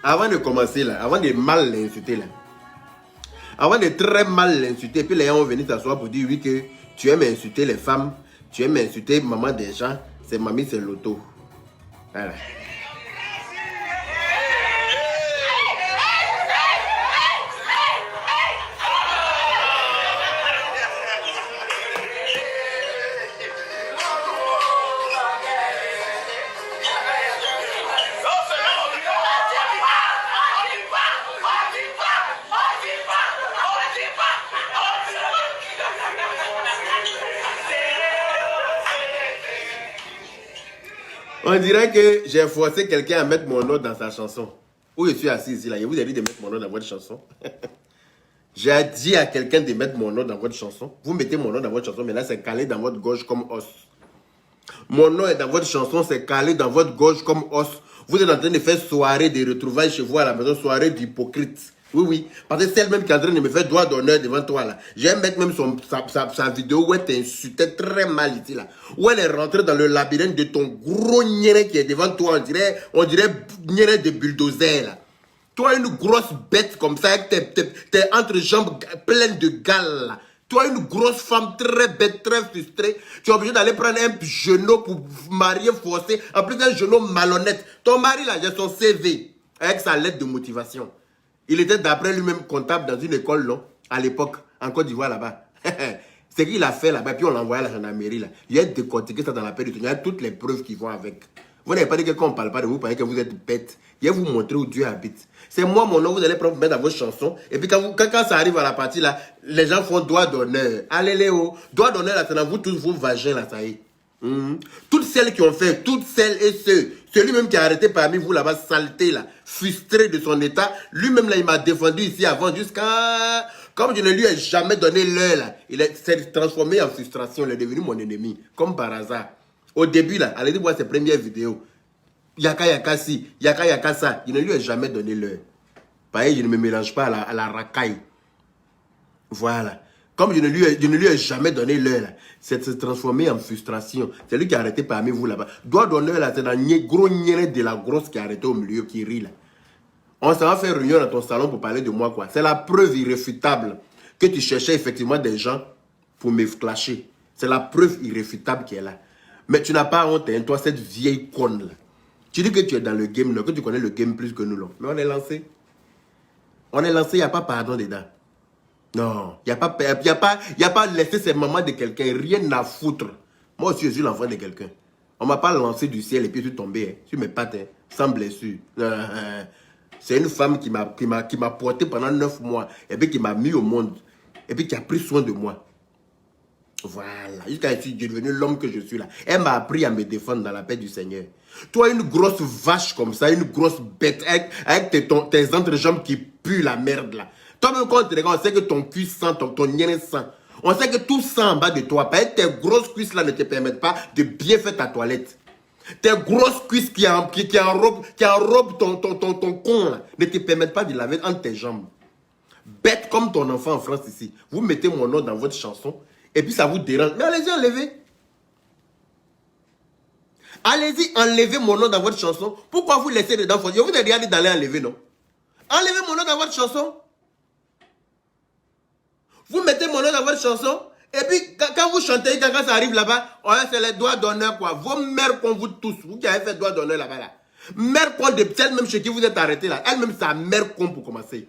avant de commencer là, avant de mal l'insulter là, avant de très mal l'insulter, puis les gens vont venir s'asseoir pour dire oui que tu aimes insulter les femmes, tu aimes insulter maman des gens, c'est mamie, c'est l'auto. Voilà. On dirait que j'ai forcé quelqu'un à mettre mon nom dans sa chanson. Où je suis assis ici, là. Je vous ai dit de mettre mon nom dans votre chanson. J'ai dit à quelqu'un de mettre mon nom dans votre chanson. Vous mettez mon nom dans votre chanson, mais là, c'est calé dans votre gorge comme os. Mon nom est dans votre chanson, c'est calé dans votre gorge comme os. Vous êtes en train de faire soirée de retrouvailles chez vous à la maison, soirée d'hypocrite. Oui, oui. Parce que celle même qui est en train de me faire doigt d'honneur devant toi, là. J'ai mettre même sa vidéo où elle t'insultait très mal ici, là. Où elle est rentrée dans le labyrinthe de ton gros niéré qui est devant toi. On dirait niéré de bulldozer, là. Toi, une grosse bête comme ça, avec tes entrejambes pleines de gales, là. Toi, une grosse femme très bête, très frustrée. Tu es obligé d'aller prendre un genou pour marier forcé. En plus, un genou malhonnête. Ton mari, là, j'ai son CV avec sa lettre de motivation. Il était d'après lui-même comptable dans une école, non, à l'époque, en Côte d'Ivoire, là-bas. C'est qu'il a fait là-bas, puis on l'a envoyé à la gendarmerie, là. Il a décortiqué ça dans la paix du temps. Il y a toutes les preuves qui vont avec. Vous n'avez pas dit que quand on ne parle pas de vous, vous parlez que vous êtes bête. Il va vous montrer où Dieu habite. C'est moi, mon nom, vous allez prendre mettre dans vos chansons. Et puis quand ça arrive à la partie, là, les gens font doigt d'honneur. Allez, Léo. Doigt d'honneur, là, c'est dans vous tous vos vagins, là, ça y est. Toutes celles qui ont fait, toutes celles et ceux, celui-même qui a arrêté parmi vous là-bas, saleté là, frustré de son état, lui-même là, il m'a défendu ici avant jusqu'à... Comme je ne lui ai jamais donné l'heure là, il s'est transformé en frustration, il est devenu mon ennemi, comme par hasard. Au début là, allez voir ses premières vidéos, yaka si, yaka ça, je ne lui ai jamais donné l'heure. Pareil, je ne me mélange pas à la racaille. Voilà. Comme je ne lui ai jamais donné l'heure, c'est se transformer en frustration. C'est lui qui a arrêté parmi vous là-bas. Doigt d'honneur là, c'est dans le gros niéré de la grosse qui a arrêté au milieu, qui rit là. On s'en va faire réunion dans ton salon pour parler de moi, quoi. C'est la preuve irréfutable que tu cherchais effectivement des gens pour me clasher. C'est la preuve irréfutable qui est là. Mais tu n'as pas honte, hein, toi, cette vieille conne là. Tu dis que tu es dans le game, là, que tu connais le game plus que nous, là. Mais on est lancé. On est lancé, il n'y a pas pardon dedans. Non, il n'y a pas laisser ses mamans de quelqu'un, rien à foutre. Moi aussi, je suis l'enfant de quelqu'un. On ne m'a pas lancé du ciel et puis je suis tombé, hein, sur mes pattes, hein, sans blessure. C'est une femme qui m'a porté pendant 9 mois et puis qui m'a mis au monde et puis qui a pris soin de moi. Voilà, jusqu'à ce que je suis devenu l'homme que je suis là. Elle m'a appris à me défendre dans la paix du Seigneur. Toi, une grosse vache comme ça, une grosse bête avec tes entrejambes qui puent la merde là. Toi-même, quand on te regarde, on sait que ton cul sent, ton niéré sent. On sait que tout sent en bas de toi. Parce que tes grosses cuisses là ne te permettent pas de bien faire ta toilette. Tes grosses cuisses qui enrobent ton con là, ne te permettent pas de laver entre tes jambes. Bête comme ton enfant en France ici. Vous mettez mon nom dans votre chanson et puis ça vous dérange. Mais allez-y, enlevez. Allez-y, enlevez mon nom dans votre chanson. Pourquoi vous laissez dedans? Je vous ai déjà dit d'aller enlever, non? Enlevez mon nom dans votre chanson. Vous mettez mon nom dans votre chanson. Et puis, quand vous chantez, quand ça arrive là-bas, c'est les doigts d'honneur, quoi. Vos mères qu'on vous tous. Vous qui avez fait doigt d'honneur là-bas, là. Mère con de celle même chez qui vous êtes arrêté, là. Elle-même, sa mère con pour commencer.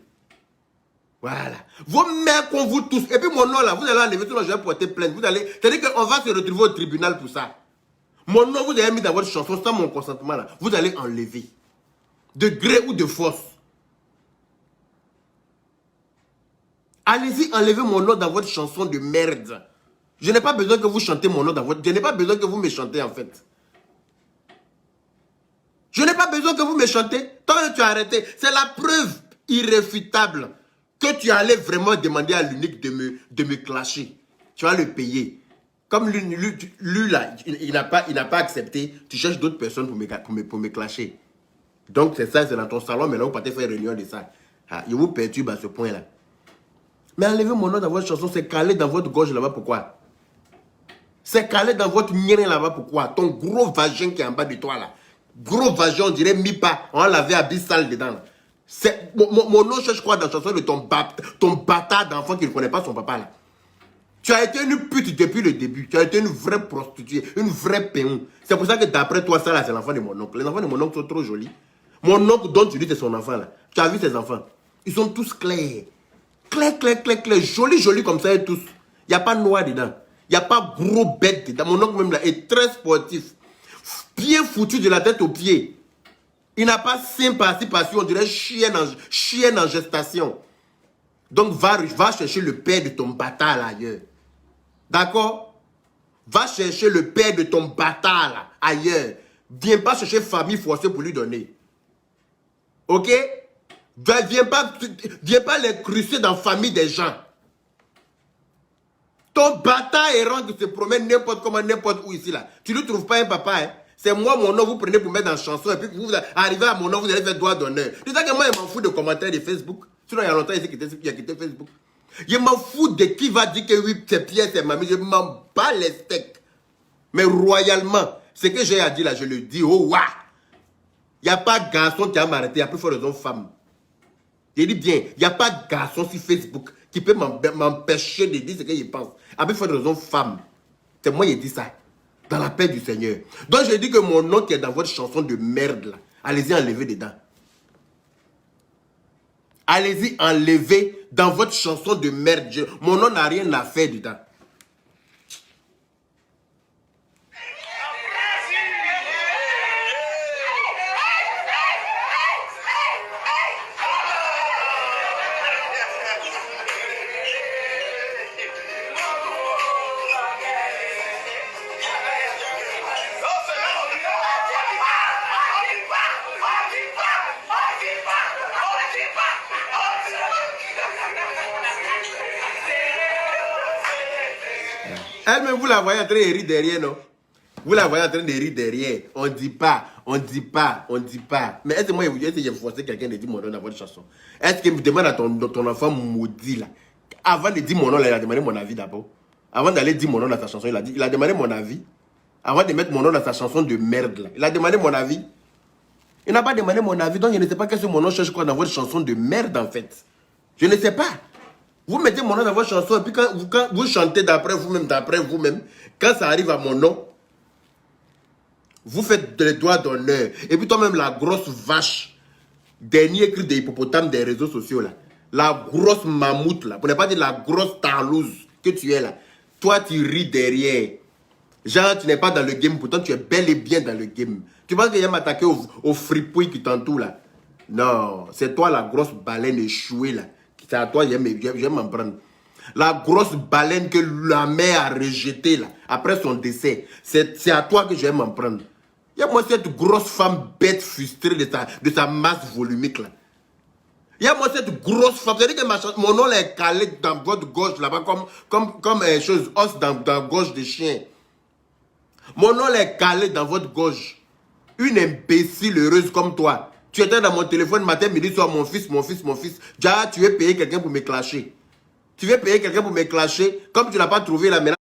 Voilà. Vos mères qu'on vous tous. Et puis, mon nom, là, vous allez enlever tout le monde, je vais porter plainte. Vous allez. C'est-à-dire qu'on va se retrouver au tribunal pour ça. Mon nom, vous avez mis dans votre chanson sans mon consentement, là. Vous allez enlever. De gré ou de force. Allez-y, enlevez mon nom dans votre chanson de merde. Je n'ai pas besoin que vous chantez mon nom dans votre... Je n'ai pas besoin que vous me chantez, en fait. Je n'ai pas besoin que vous me chantez. Tant que tu as arrêté, c'est la preuve irréfutable que tu allais vraiment demander à l'unique de me clasher. Tu vas le payer. Comme lui là, il n'a pas accepté, tu cherches d'autres personnes pour me clasher. Donc c'est ça, c'est dans ton salon, mais là vous partez faire réunion de ça. Ah, il vous perturbe à ce point-là. Mais enlevez mon nom dans votre chanson, c'est calé dans votre gorge là-bas, pourquoi? C'est calé dans votre niéré là-bas, pourquoi? Ton gros vagin qui est en bas de toi là. Gros vagin, on dirait mi-pas. On l'a lavé à bis sale dedans là. Mon oncle, je crois, dans la chanson de ton bâtard d'enfant qui ne connaît pas son papa là. Tu as été une pute depuis le début. Tu as été une vraie prostituée, une vraie péon. C'est pour ça que d'après toi, ça là, c'est l'enfant de mon oncle. Les enfants de mon oncle sont trop jolis. Mon oncle dont tu dis c'est son enfant là. Tu as vu ses enfants? Ils sont tous clairs. Clair, clair, clair, clair. Jolis, jolis comme ça et tous. Il n'y a pas noir dedans. Il n'y a pas gros bête dedans. Mon oncle même là est très sportif. Bien foutu de la tête aux pieds. Il n'a pas sympathie parce qu'on dirait chienne en gestation. Donc va chercher le père de ton bâtard là ailleurs. D'accord? Va chercher le père de ton bâtard là ailleurs. Viens pas chercher famille forcée pour lui donner. Ok? Viens pas les crucer dans la famille des gens. Ton bâtard errant qui se promène n'importe comment, n'importe où ici là. Tu ne trouves pas un papa, hein? C'est moi, mon nom, vous prenez pour mettre dans la chanson et puis vous arrivez à mon nom, vous allez faire droit d'honneur. Tu sais que moi, je m'en fous de commentaires de Facebook. Sinon, il y a longtemps, il a quitté Facebook. Je m'en fous de qui va dire que oui, c'est Pierre, c'est mamie. Je m'en bats les steaks. Mais royalement, ce que j'ai à dire là, je le dis. Oh, waouh! Il n'y a pas de garçon qui a m'arrêté, il y a plus fort raison femme. Je dis bien, il n'y a pas de garçon sur Facebook qui peut m'empêcher de dire ce que je pense. À plus forte raison femme. C'est moi qui ai dit ça. Dans la paix du Seigneur. Donc je dis que mon nom qui est dans votre chanson de merde là, allez-y enlever dedans. Allez-y enlever dans votre chanson de merde. Mon nom n'a rien à faire dedans. Elle-même, vous la voyez en train de rire derrière, non? Vous la voyez en train de rire derrière. On ne dit pas, on ne dit pas, on ne dit pas. Mais est-ce que moi, j'ai forcé quelqu'un de dire mon nom dans votre chanson? Est-ce qu'il me demande à ton enfant maudit, là? Avant de dire mon nom, là, il a demandé mon avis d'abord. Avant d'aller dire mon nom dans sa chanson, il a demandé mon avis. Avant de mettre mon nom dans sa chanson de merde, là. Il a demandé mon avis. Il n'a pas demandé mon avis, donc je ne sais pas qu'est-ce que mon nom cherche quoi dans votre chanson de merde, en fait. Je ne sais pas. Vous mettez mon nom dans votre chanson et puis quand vous chantez d'après vous-même, quand ça arrive à mon nom, vous faites les doigts d'honneur. Et puis toi-même, la grosse vache, dernier cri des hippopotames des réseaux sociaux, là, la grosse mammouth, là, pour ne pas dire la grosse tarlouse que tu es là, toi tu ris derrière. Genre, tu n'es pas dans le game, pourtant tu es bel et bien dans le game. Tu penses qu'il va m'attaquer au fripouille qui t'entoure là? Non, c'est toi la grosse baleine échouée là. C'est à toi, je vais m'en prendre. La grosse baleine que la mère a rejetée là, après son décès, c'est à toi que je vais m'en prendre. Il y a moi cette grosse femme bête frustrée de sa masse volumique là. Il y a moi cette grosse femme, c'est-à-dire que mon nom là est calé dans votre gorge là-bas comme chose, os dans la gorge de chien. Mon nom là est calé dans votre gorge. Une imbécile heureuse comme toi. Tu étais dans mon téléphone matin, midi, soir, mon fils. Déjà, tu veux payer quelqu'un pour me clasher. Tu veux payer quelqu'un pour me clasher. Comme tu n'as pas trouvé la maintenant.